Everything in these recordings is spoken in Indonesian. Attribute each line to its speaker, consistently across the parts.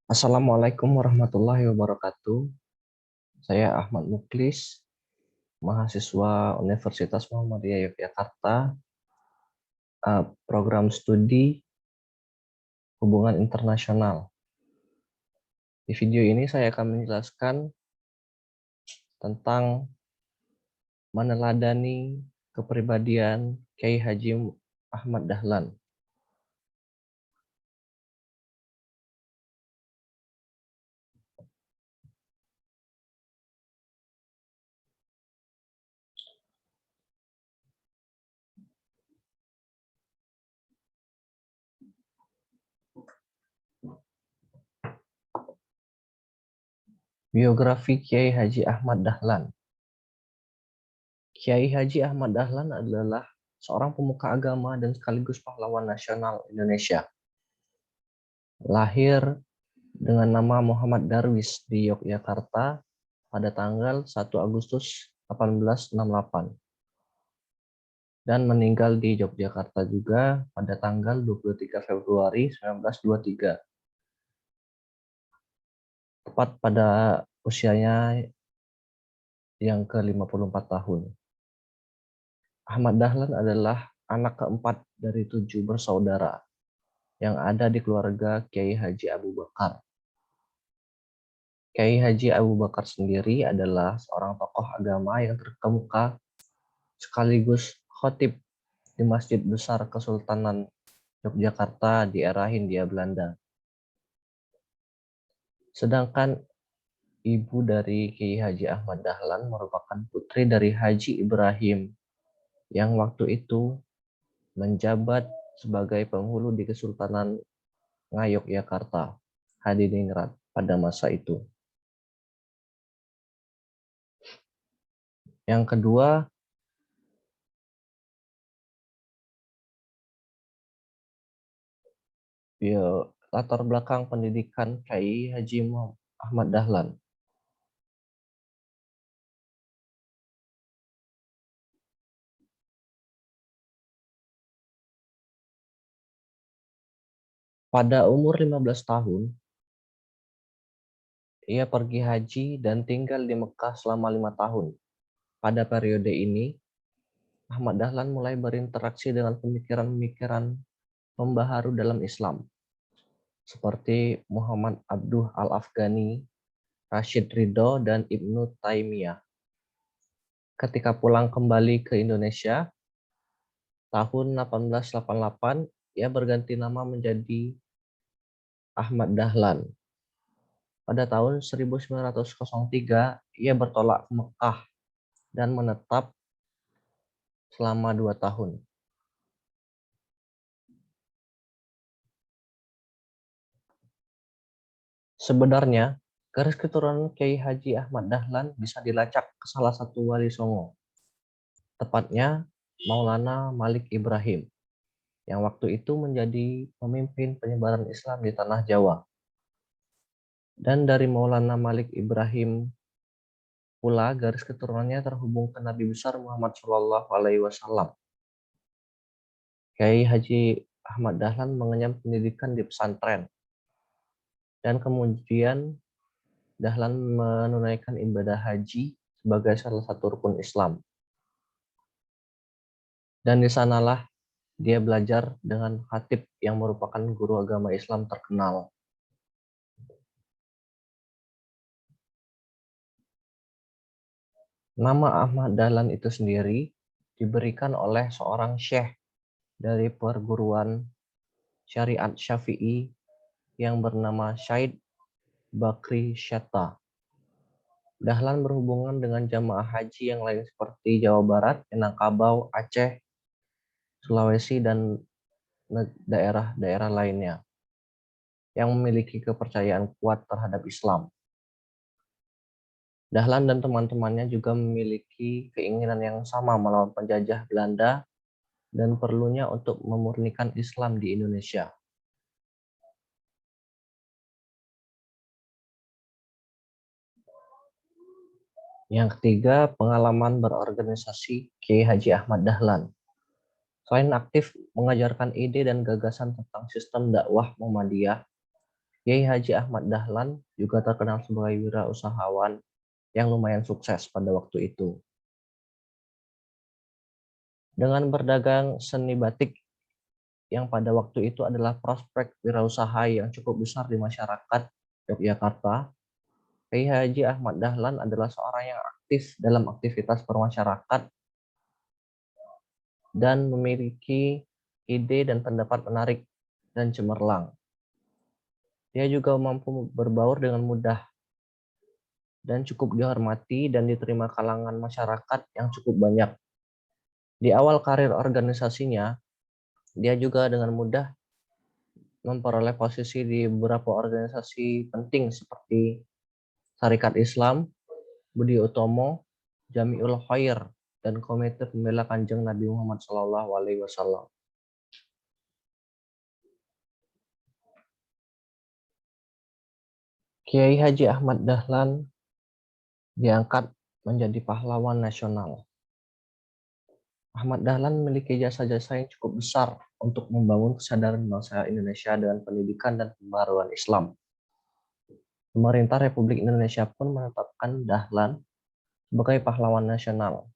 Speaker 1: Assalamualaikum warahmatullahi wabarakatuh. Saya Ahmad Muklis, mahasiswa Universitas Muhammadiyah Yogyakarta, program studi Hubungan Internasional. Di video ini saya akan menjelaskan tentang meneladani kepribadian Kiai Haji Ahmad Dahlan. Biografi Kiai Haji Ahmad Dahlan. Kiai Haji Ahmad Dahlan adalah seorang pemuka agama dan sekaligus pahlawan nasional Indonesia. Lahir dengan nama Muhammad Darwis di Yogyakarta pada tanggal 1 Agustus 1868 dan meninggal di Yogyakarta juga pada tanggal 23 Februari 1923, tepat pada usianya yang ke-54 tahun. Ahmad Dahlan adalah anak keempat dari 7 bersaudara yang ada di keluarga Kiai Haji Abu Bakar. Kiai Haji Abu Bakar sendiri adalah seorang tokoh agama yang terkemuka sekaligus khatib di Masjid Besar Kesultanan Yogyakarta di era Hindia Belanda. Sedangkan ibu dari Kiai Haji Ahmad Dahlan merupakan putri dari Haji Ibrahim yang waktu itu menjabat sebagai penghulu di Kesultanan Ngayogyakarta, Hadiningrat pada masa itu. Yang kedua, latar belakang pendidikan Kiai Haji Ahmad Dahlan. Pada umur 15 tahun, ia pergi haji dan tinggal di Mekah selama 5 tahun. Pada periode ini, Ahmad Dahlan mulai berinteraksi dengan pemikiran-pemikiran pembaharu dalam Islam, seperti Muhammad Abduh Al-Afghani, Rashid Ridho, dan Ibnu Taimiyah. Ketika pulang kembali ke Indonesia, tahun 1888, ia berganti nama menjadi Ahmad Dahlan. Pada tahun 1903, ia bertolak ke Mekah dan menetap selama 2 tahun. Sebenarnya, garis keturunan Kiai Haji Ahmad Dahlan bisa dilacak ke salah satu wali Songo, tepatnya Maulana Malik Ibrahim, yang waktu itu menjadi pemimpin penyebaran Islam di tanah Jawa. Dan dari Maulana Malik Ibrahim pula garis keturunannya terhubung ke Nabi besar Muhammad SAW. Kiai Haji Ahmad Dahlan mengenyam pendidikan di pesantren, dan kemudian Dahlan menunaikan ibadah haji sebagai salah satu rukun Islam. Dan di sanalah dia belajar dengan khatib yang merupakan guru agama Islam terkenal. Nama Ahmad Dahlan itu sendiri diberikan oleh seorang syekh dari perguruan syariat Syafi'i yang bernama Syed Bakri Syatta. Dahlan berhubungan dengan jamaah haji yang lain seperti Jawa Barat, Minangkabau, Aceh, Sulawesi, dan daerah-daerah lainnya yang memiliki kepercayaan kuat terhadap Islam. Dahlan dan teman-temannya juga memiliki keinginan yang sama melawan penjajah Belanda dan perlunya untuk memurnikan Islam di Indonesia. Yang ketiga, pengalaman berorganisasi Kiai Haji Ahmad Dahlan. Selain aktif mengajarkan ide dan gagasan tentang sistem dakwah Muhammadiyah, Kiai Haji Ahmad Dahlan juga terkenal sebagai wirausahawan yang lumayan sukses pada waktu itu. Dengan berdagang seni batik yang pada waktu itu adalah prospek wirausaha yang cukup besar di masyarakat Yogyakarta, Kiai Haji Ahmad Dahlan adalah seorang yang aktif dalam aktivitas bermasyarakat dan memiliki ide dan pendapat menarik dan cemerlang. Dia juga mampu berbaur dengan mudah dan cukup dihormati dan diterima kalangan masyarakat yang cukup banyak. Di awal karir organisasinya, dia juga dengan mudah memperoleh posisi di beberapa organisasi penting seperti Sarekat Islam, Budi Utomo, Jamiul Khair, dan Komite Pembela Kanjeng Nabi Muhammad SAW. Kiai Haji Ahmad Dahlan diangkat menjadi pahlawan nasional. Ahmad Dahlan memiliki jasa-jasa yang cukup besar untuk membangun kesadaran bangsa Indonesia dengan pendidikan dan pembaharuan Islam. Pemerintah Republik Indonesia pun menetapkan Dahlan sebagai pahlawan nasional.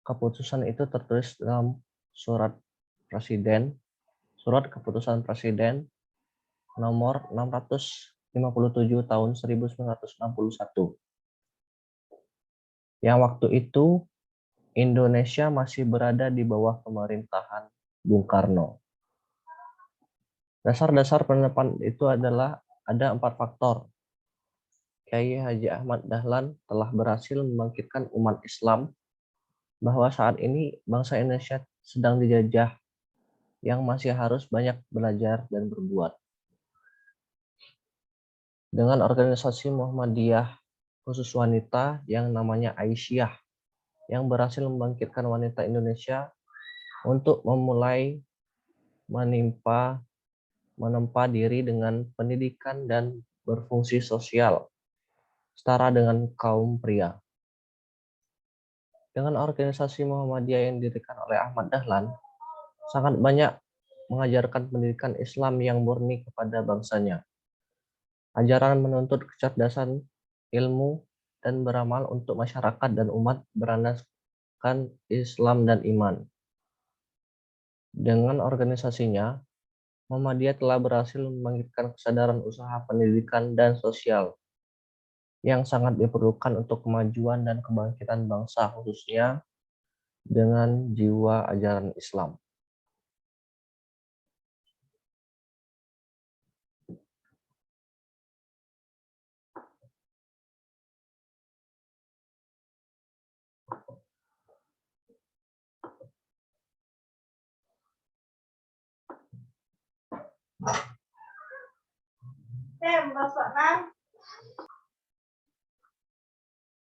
Speaker 1: Keputusan itu tertulis dalam Surat Keputusan Presiden nomor 657 tahun 1961. Yang waktu itu Indonesia masih berada di bawah pemerintahan Bung Karno. Dasar-dasar penetapan itu adalah ada 4 faktor. Kiai Haji Ahmad Dahlan telah berhasil membangkitkan umat Islam bahwa saat ini bangsa Indonesia sedang dijajah yang masih harus banyak belajar dan berbuat. Dengan organisasi Muhammadiyah khusus wanita yang namanya Aisyah yang berhasil membangkitkan wanita Indonesia untuk memulai menempa diri dengan pendidikan dan berfungsi sosial setara dengan kaum pria. Dengan organisasi Muhammadiyah yang didirikan oleh Ahmad Dahlan, sangat banyak mengajarkan pendidikan Islam yang murni kepada bangsanya. Ajaran menuntut kecerdasan, ilmu, dan beramal untuk masyarakat dan umat berlandaskan Islam dan iman. Dengan organisasinya, Muhammadiyah telah berhasil membangkitkan kesadaran usaha pendidikan dan sosial yang sangat diperlukan untuk kemajuan dan kebangkitan bangsa khususnya dengan jiwa ajaran Islam.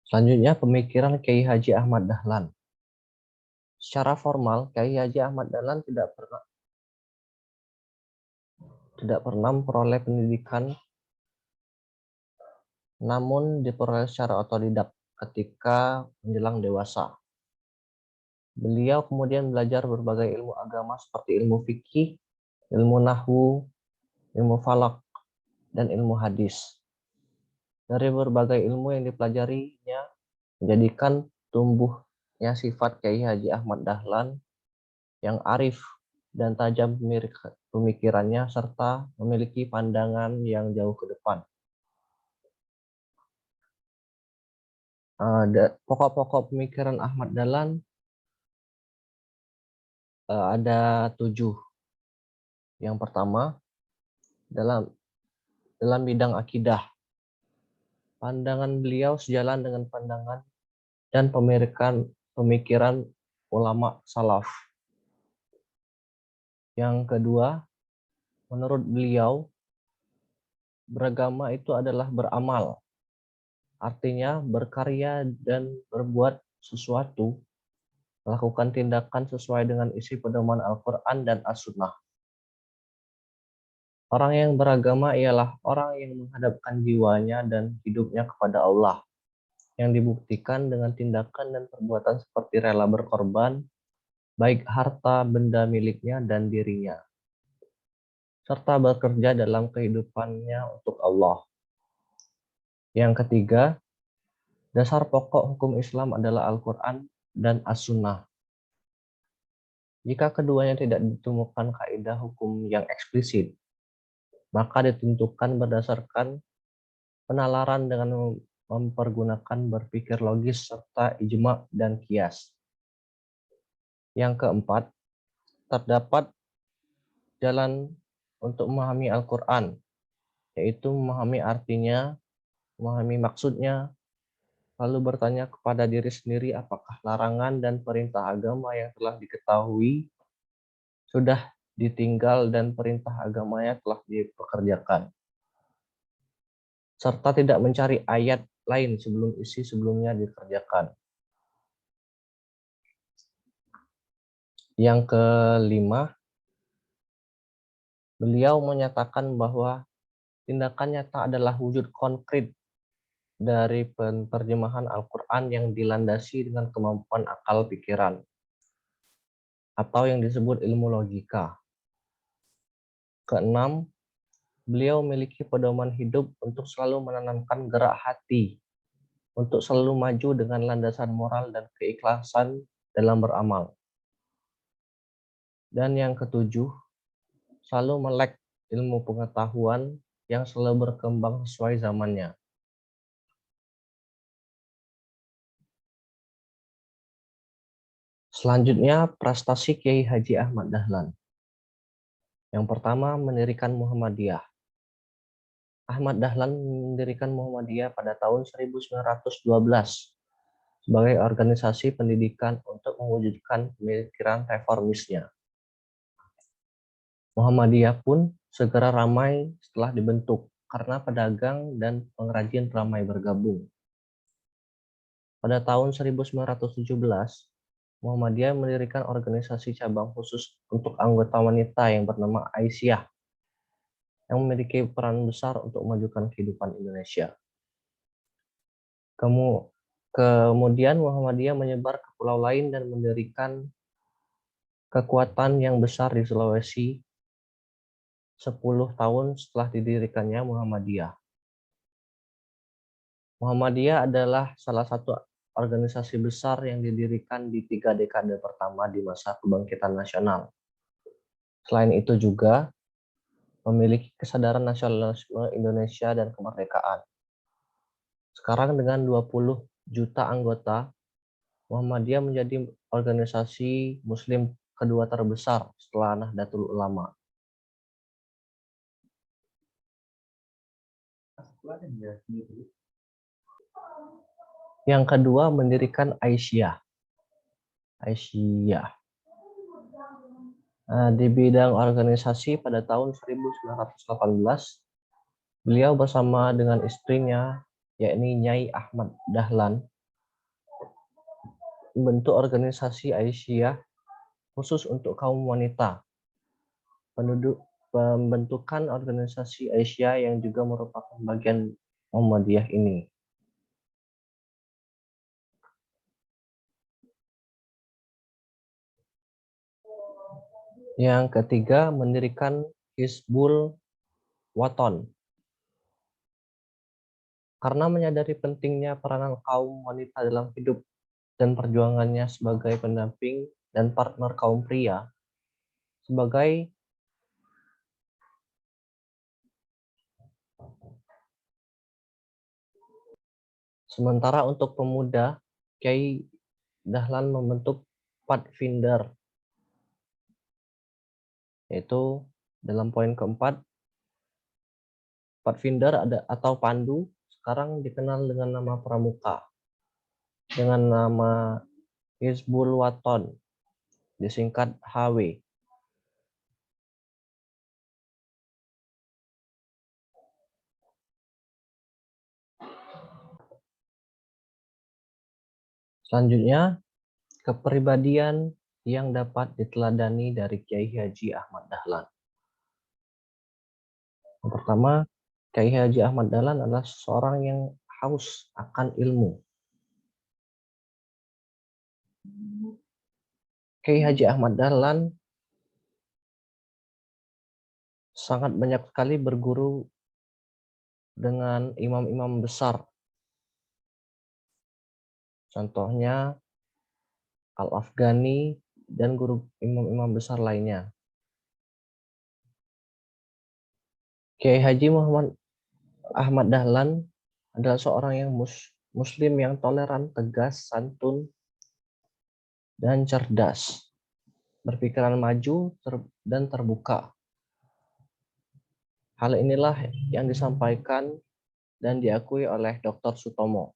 Speaker 1: Selanjutnya pemikiran Kiai Haji Ahmad Dahlan. Secara formal, Kiai Haji Ahmad Dahlan tidak pernah memperoleh pendidikan, namun diperoleh secara otodidak ketika menjelang dewasa. Beliau kemudian belajar berbagai ilmu agama seperti ilmu fikih, ilmu nahwu, ilmu falak, dan ilmu hadis. Dari berbagai ilmu yang dipelajarinya menjadikan tumbuhnya sifat Kiai Haji Ahmad Dahlan yang arif dan tajam pemikirannya serta memiliki pandangan yang jauh ke depan. Pokok-pokok pemikiran Ahmad Dahlan ada 7. Yang pertama, dalam bidang akidah, pandangan beliau sejalan dengan pandangan dan pemikiran ulama salaf. Yang kedua, menurut beliau, beragama itu adalah beramal. Artinya berkarya dan berbuat sesuatu, melakukan tindakan sesuai dengan isi pedoman Al-Quran dan As-Sunnah. Orang yang beragama ialah orang yang menghadapkan jiwanya dan hidupnya kepada Allah, yang dibuktikan dengan tindakan dan perbuatan seperti rela berkorban, baik harta, benda miliknya, dan dirinya. serta bekerja dalam kehidupannya untuk Allah. Yang ketiga, dasar pokok hukum Islam adalah Al-Quran dan As-Sunnah. Jika keduanya tidak ditemukan kaidah hukum yang eksplisit, maka ditentukan berdasarkan penalaran dengan mempergunakan berpikir logis serta ijma dan kias. Yang keempat, terdapat jalan untuk memahami Al-Quran, yaitu memahami artinya, memahami maksudnya, lalu bertanya kepada diri sendiri apakah larangan dan perintah agama yang telah diketahui sudah ditinggal dan perintah agamanya telah dipekerjakan, serta tidak mencari ayat lain sebelum isi sebelumnya dikerjakan. Yang kelima, beliau menyatakan bahwa tindakan nyata adalah wujud konkret dari penerjemahan Al-Quran yang dilandasi dengan kemampuan akal pikiran, atau yang disebut ilmu logika. Keenam, beliau memiliki pedoman hidup untuk selalu menanamkan gerak hati, untuk selalu maju dengan landasan moral dan keikhlasan dalam beramal. Dan yang ketujuh, selalu melek ilmu pengetahuan yang selalu berkembang sesuai zamannya. Selanjutnya, prestasi Kiai Haji Ahmad Dahlan. Yang pertama, mendirikan Muhammadiyah. Ahmad Dahlan mendirikan Muhammadiyah pada tahun 1912 sebagai organisasi pendidikan untuk mewujudkan pemikiran reformisnya. Muhammadiyah pun segera ramai setelah dibentuk karena pedagang dan pengrajin ramai bergabung. Pada tahun 1917, Muhammadiyah mendirikan organisasi cabang khusus untuk anggota wanita yang bernama Aisyah, yang memiliki peran besar untuk memajukan kehidupan Indonesia. Kemudian Muhammadiyah menyebar ke pulau lain dan mendirikan kekuatan yang besar di Sulawesi 10 tahun setelah didirikannya Muhammadiyah. Muhammadiyah adalah salah satu organisasi besar yang didirikan di 3 dekade pertama di masa kebangkitan nasional. Selain itu juga memiliki kesadaran nasionalisme Indonesia dan kemerdekaan. Sekarang dengan 20 juta anggota, Muhammadiyah menjadi organisasi Muslim kedua terbesar setelah Nahdlatul Ulama. Yang kedua, mendirikan Aisyah. Di bidang organisasi pada tahun 1918, beliau bersama dengan istrinya, yakni Nyai Ahmad Dahlan, membentuk organisasi Aisyah khusus untuk kaum wanita. Pembentukan organisasi Aisyah yang juga merupakan bagian Muhammadiyah ini. Yang ketiga, mendirikan Hizbul Wathan. Karena menyadari pentingnya peranan kaum wanita dalam hidup dan perjuangannya sebagai pendamping dan partner kaum pria, sementara untuk pemuda, Kiai Dahlan membentuk Pathfinder, yaitu dalam poin keempat, Pathfinder atau Pandu sekarang dikenal dengan nama Pramuka, dengan nama Hizbul Wathan, disingkat HW. Selanjutnya, kepribadian yang dapat diteladani dari Kiai Haji Ahmad Dahlan. Yang pertama, Kiai Haji Ahmad Dahlan adalah seorang yang haus akan ilmu. Kiai Haji Ahmad Dahlan sangat banyak sekali berguru dengan imam-imam besar. Contohnya Al-Afghani dan guru imam-imam besar lainnya. Kiai Haji Muhammad Ahmad Dahlan adalah seorang yang muslim yang toleran, tegas, santun, dan cerdas, berpikiran maju dan terbuka. Hal inilah yang disampaikan dan diakui oleh Dr. Sutomo.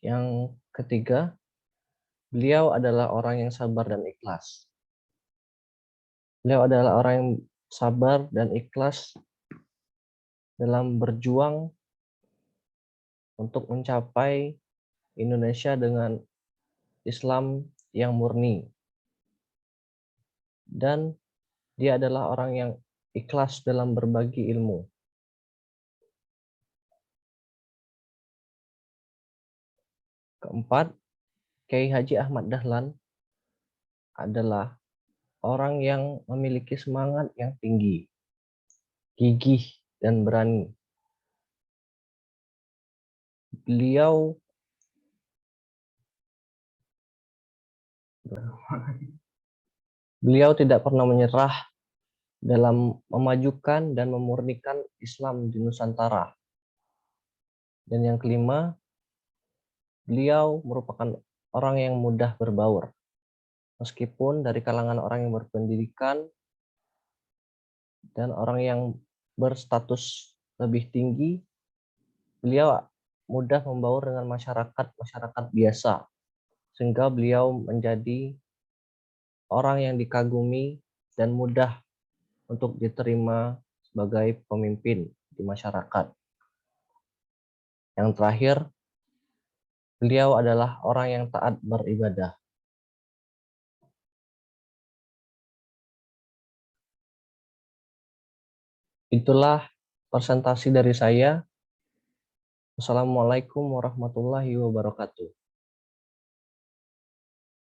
Speaker 1: Yang ketiga, beliau adalah orang yang sabar dan ikhlas. Beliau adalah orang yang sabar dan ikhlas dalam berjuang untuk mencapai Indonesia dengan Islam yang murni. Dan dia adalah orang yang ikhlas dalam berbagi ilmu. Keempat, Kiai Haji Ahmad Dahlan adalah orang yang memiliki semangat yang tinggi, gigih, dan berani. Beliau tidak pernah menyerah dalam memajukan dan memurnikan Islam di Nusantara. Dan yang kelima, beliau merupakan orang yang mudah berbaur. Meskipun dari kalangan orang yang berpendidikan dan orang yang berstatus lebih tinggi, beliau mudah membaur dengan masyarakat biasa, sehingga beliau menjadi orang yang dikagumi dan mudah untuk diterima sebagai pemimpin di masyarakat. Yang terakhir, beliau adalah orang yang taat beribadah. Itulah presentasi dari saya. Wassalamualaikum warahmatullahi wabarakatuh.